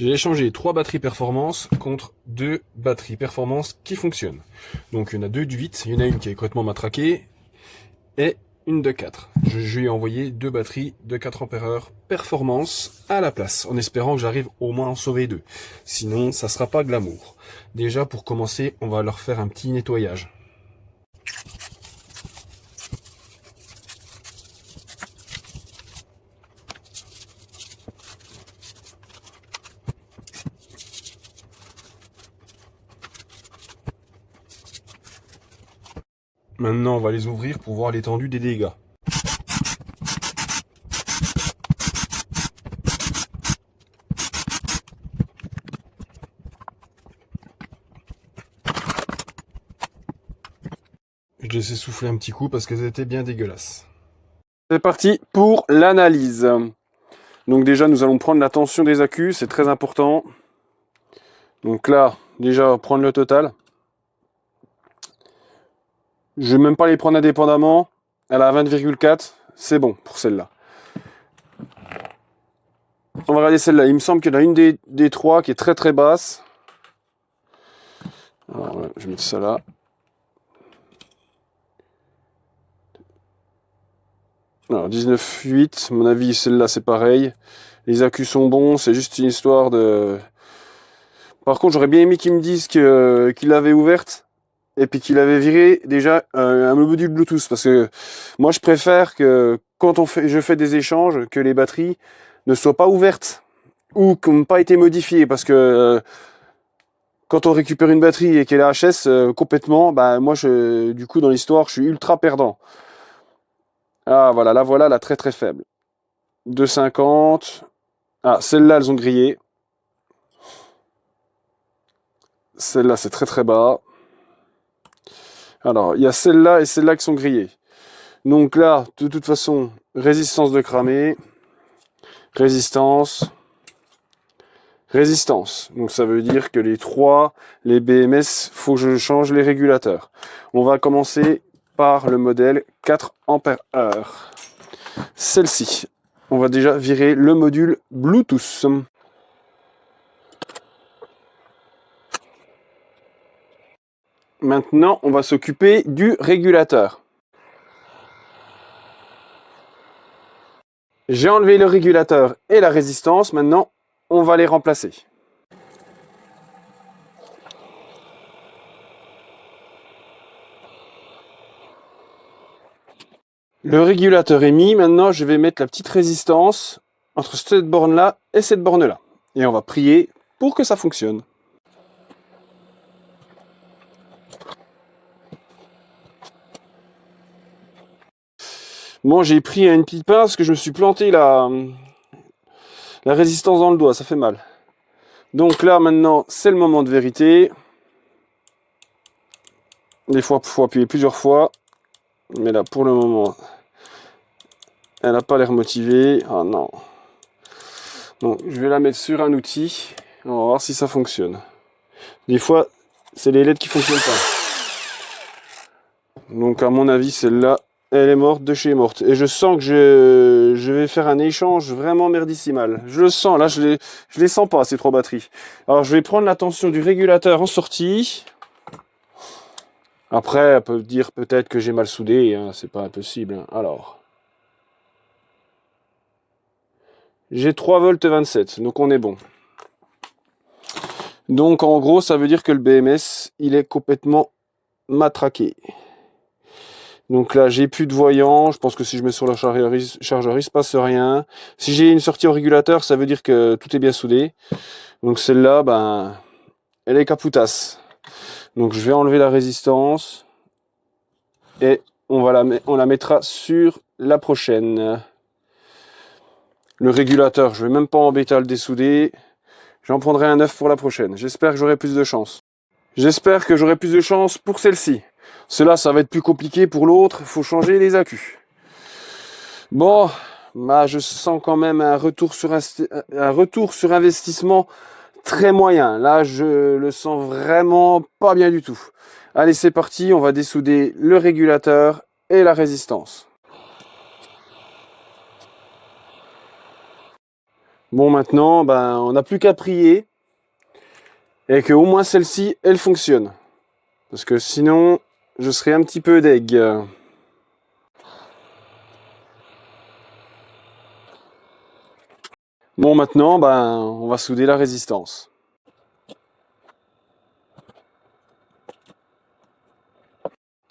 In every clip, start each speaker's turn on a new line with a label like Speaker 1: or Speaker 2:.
Speaker 1: J'ai échangé 3 batteries performance contre 2 batteries performance qui fonctionnent. Donc il y en a 2 du 8, il y en a une qui est complètement matraquée et une de 4. Je lui ai envoyé 2 batteries de 4 ampères performance à la place, en espérant que j'arrive au moins à en sauver 2. Sinon, ça sera pas glamour. Déjà, pour commencer, on va leur faire un petit nettoyage. Maintenant, on va les ouvrir pour voir l'étendue des dégâts. Je les ai soufflé un petit coup parce qu'elles étaient bien dégueulasses. C'est parti pour l'analyse. Donc déjà, nous allons prendre la tension des accus, c'est très important. Donc là, déjà, prendre le total. Je vais même pas les prendre indépendamment. Elle a 20,4, c'est bon pour celle-là. On va regarder celle-là. Il me semble qu'il y en a une des 3 qui est très très basse. Alors, voilà, je vais mettre ça là. Alors 19,8, à mon avis celle-là c'est pareil. Les accus sont bons, c'est juste une histoire de... Par contre j'aurais bien aimé qu'ils me disent qu'il l'avait ouverte et puis qu'il avait viré déjà un module Bluetooth, parce que moi je préfère que quand je fais des échanges, que les batteries ne soient pas ouvertes ou qui n'ont pas été modifiées, parce que quand on récupère une batterie et qu'elle est HS complètement, bah moi du coup dans l'histoire je suis ultra perdant. Ah voilà, là voilà la très très faible. 2,50. Ah, celles-là, elles ont grillé. Celle-là, c'est très très bas. Alors, il y a celle-là et celle-là qui sont grillées. Donc là, de toute façon, résistance de cramer. Résistance. Résistance. Donc ça veut dire que les 3, les BMS, faut que je change les régulateurs. On va commencer par le modèle 4 ampères-heure. Celle-ci. On va déjà virer le module Bluetooth. Maintenant, on va s'occuper du régulateur. J'ai enlevé le régulateur et la résistance. Maintenant, on va les remplacer. Le régulateur est mis. Maintenant, je vais mettre la petite résistance entre cette borne-là et cette borne-là. Et on va prier pour que ça fonctionne. Bon, j'ai pris une petite pince parce que je me suis planté la résistance dans le doigt. Ça fait mal. Donc là, maintenant, c'est le moment de vérité. Des fois, il faut appuyer plusieurs fois. Mais là, pour le moment, elle n'a pas l'air motivée. Ah non. Donc, je vais la mettre sur un outil. On va voir si ça fonctionne. Des fois, c'est les LED qui fonctionnent pas. Donc, à mon avis, celle-là, elle est morte de chez morte. Et je sens que je vais faire un échange vraiment merdissimal. Je le sens. Là, je les sens pas, ces 3 batteries. Alors, je vais prendre la tension du régulateur en sortie. Après, elle peut dire peut-être que j'ai mal soudé. Hein, c'est pas impossible. Hein. Alors... J'ai 3,27 V, donc on est bon. Donc en gros, ça veut dire que le BMS, il est complètement matraqué. Donc là, j'ai plus de voyant. Je pense que si je mets sur la chargeur, il se passe rien. Si j'ai une sortie au régulateur, ça veut dire que tout est bien soudé. Donc celle-là, ben, elle est capoutasse. Donc je vais enlever la résistance. Et on la mettra sur la prochaine. Le régulateur, je vais même pas embêter à le dessouder. J'en prendrai un neuf pour la prochaine. J'espère que j'aurai plus de chance. J'espère que j'aurai plus de chance pour celle-ci. Cela, ça va être plus compliqué pour l'autre. Il faut changer les accus. Bon, bah, je sens quand même un retour sur investissement très moyen. Là, je le sens vraiment pas bien du tout. Allez, c'est parti. On va dessouder le régulateur et la résistance. Bon, maintenant, ben, on n'a plus qu'à prier et que au moins celle-ci, elle fonctionne. Parce que sinon, je serais un petit peu deg. Bon, maintenant, ben, on va souder la résistance.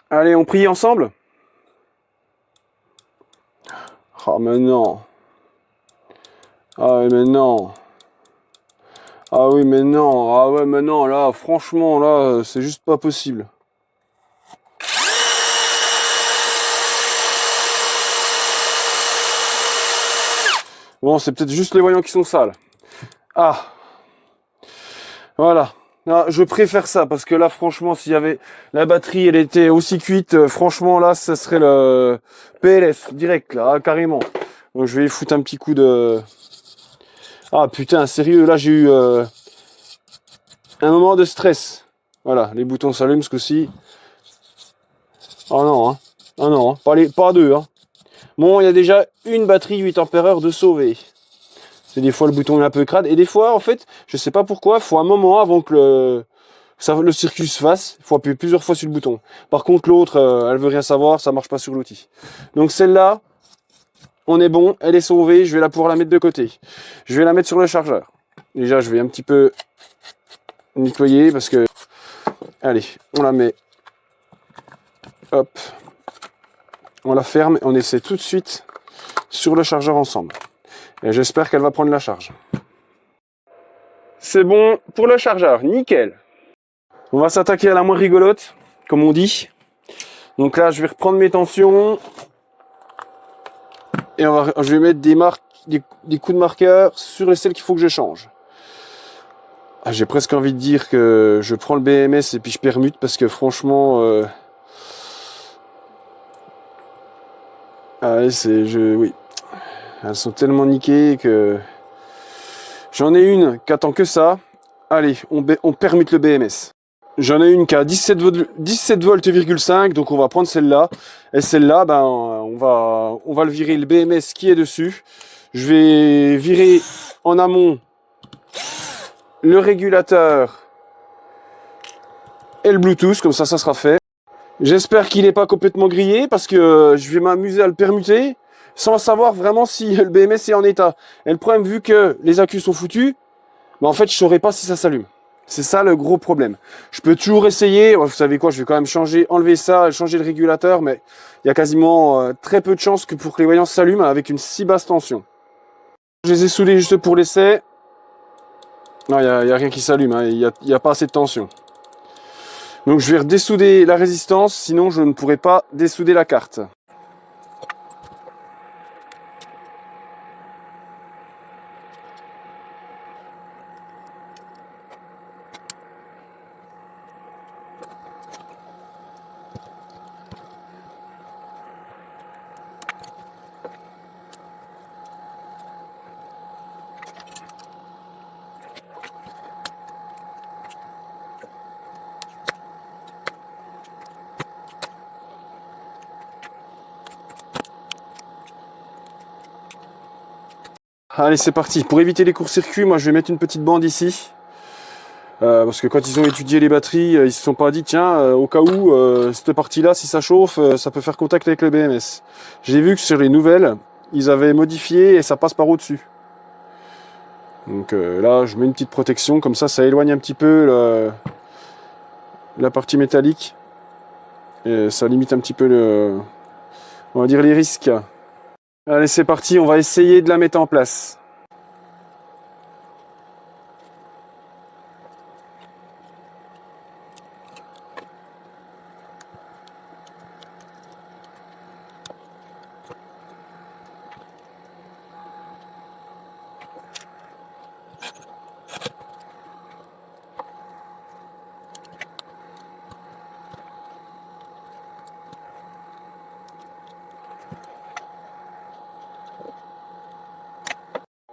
Speaker 1: Allez, on prie ensemble? Ah, mais non. Ah, mais non. Ah oui, mais non. Ah ouais, mais non, là, franchement, là, c'est juste pas possible. Bon, c'est peut-être juste les voyants qui sont sales. Ah, voilà. Ah, je préfère ça parce que là, franchement, s'il y avait la batterie, elle était aussi cuite, franchement, là, ça serait le PLS direct, là, ah, carrément. Donc, je vais y foutre un petit coup de. Ah putain, sérieux, là, j'ai eu un moment de stress. Voilà, les boutons s'allument ce coup-ci. Oh non, hein. Ah non, hein. Pas deux, hein. Bon, il y a déjà une batterie 8 ampères de sauvée. C'est des fois le bouton est un peu crade. Et des fois, en fait, je sais pas pourquoi, il faut un moment avant que le circuit se fasse. Il faut appuyer plusieurs fois sur le bouton. Par contre, l'autre, elle veut rien savoir, ça marche pas sur l'outil. Donc celle-là, on est bon, elle est sauvée. Je vais pouvoir la mettre de côté. Je vais la mettre sur le chargeur. Déjà, je vais un petit peu nettoyer parce que... Allez, on la met. Hop. On la ferme et on essaie tout de suite sur le chargeur ensemble. Et j'espère qu'elle va prendre la charge. C'est bon pour le chargeur, nickel. On va s'attaquer à la moins rigolote, comme on dit. Donc là, je vais reprendre mes tensions. Et je vais mettre des coups de marqueur sur les celles qu'il faut que je change. Ah, j'ai presque envie de dire que je prends le BMS et puis je permute parce que franchement... oui. Elles sont tellement niquées que... J'en ai une qui attend que ça. Allez, on permute le BMS. J'en ai une qui a 17 volts, 5, donc on va prendre celle-là. Et celle-là, ben, on va le virer le BMS qui est dessus. Je vais virer en amont le régulateur et le Bluetooth, comme ça sera fait. J'espère qu'il n'est pas complètement grillé parce que je vais m'amuser à le permuter sans savoir vraiment si le BMS est en état. Et le problème, vu que les accus sont foutus, ben en fait, je ne saurais pas si ça s'allume. C'est ça le gros problème. Je peux toujours essayer, vous savez quoi, je vais quand même enlever ça, changer le régulateur, mais il y a quasiment très peu de chances que pour que les voyants s'allument avec une si basse tension. Je les ai soudés juste pour l'essai. Non, il n'y a rien qui s'allume, hein, il n'y a pas assez de tension. Donc je vais redessouder la résistance, sinon je ne pourrai pas dessouder la carte. Allez, c'est parti. Pour éviter les courts-circuits, moi je vais mettre une petite bande ici. Parce que quand ils ont étudié les batteries, ils se sont pas dit, tiens, au cas où, cette partie-là, si ça chauffe, ça peut faire contact avec le BMS. J'ai vu que sur les nouvelles, ils avaient modifié et ça passe par au-dessus. Donc là, je mets une petite protection, comme ça éloigne un petit peu la partie métallique. Et ça limite un petit peu on va dire les risques. Allez, c'est parti, on va essayer de la mettre en place.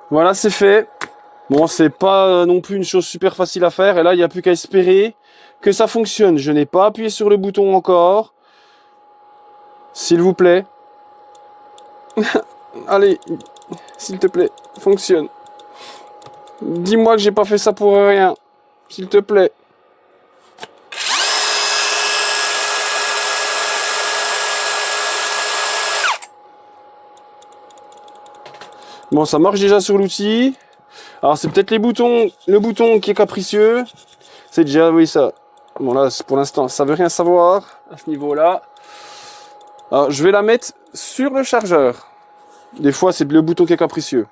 Speaker 1: Voilà, c'est fait. Bon, c'est pas non plus une chose super facile à faire. Et là, il n'y a plus qu'à espérer que ça fonctionne. Je n'ai pas appuyé sur le bouton encore. S'il vous plaît. Allez, s'il te plaît, fonctionne. Dis-moi que j'ai pas fait ça pour rien, s'il te plaît. Bon, ça marche déjà sur l'outil. Alors c'est peut-être les boutons, le bouton qui est capricieux. C'est déjà, oui, ça. Bon là, pour l'instant, ça veut rien savoir à ce niveau-là. Alors je vais la mettre sur le chargeur. Des fois, c'est le bouton qui est capricieux.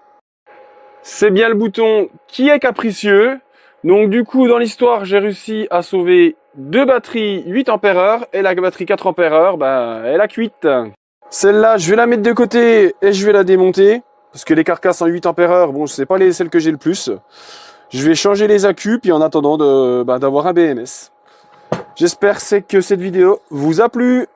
Speaker 1: C'est bien le bouton qui est capricieux. Donc du coup, dans l'histoire, j'ai réussi à sauver deux batteries 8 Ah et la batterie 4 Ah, ben, elle a cuite. Celle-là, je vais la mettre de côté et je vais la démonter. Parce que les carcasses en 8 Ah, bon, c'est pas celles que j'ai le plus. Je vais changer les accus, puis en attendant d'avoir un BMS. J'espère que cette vidéo vous a plu.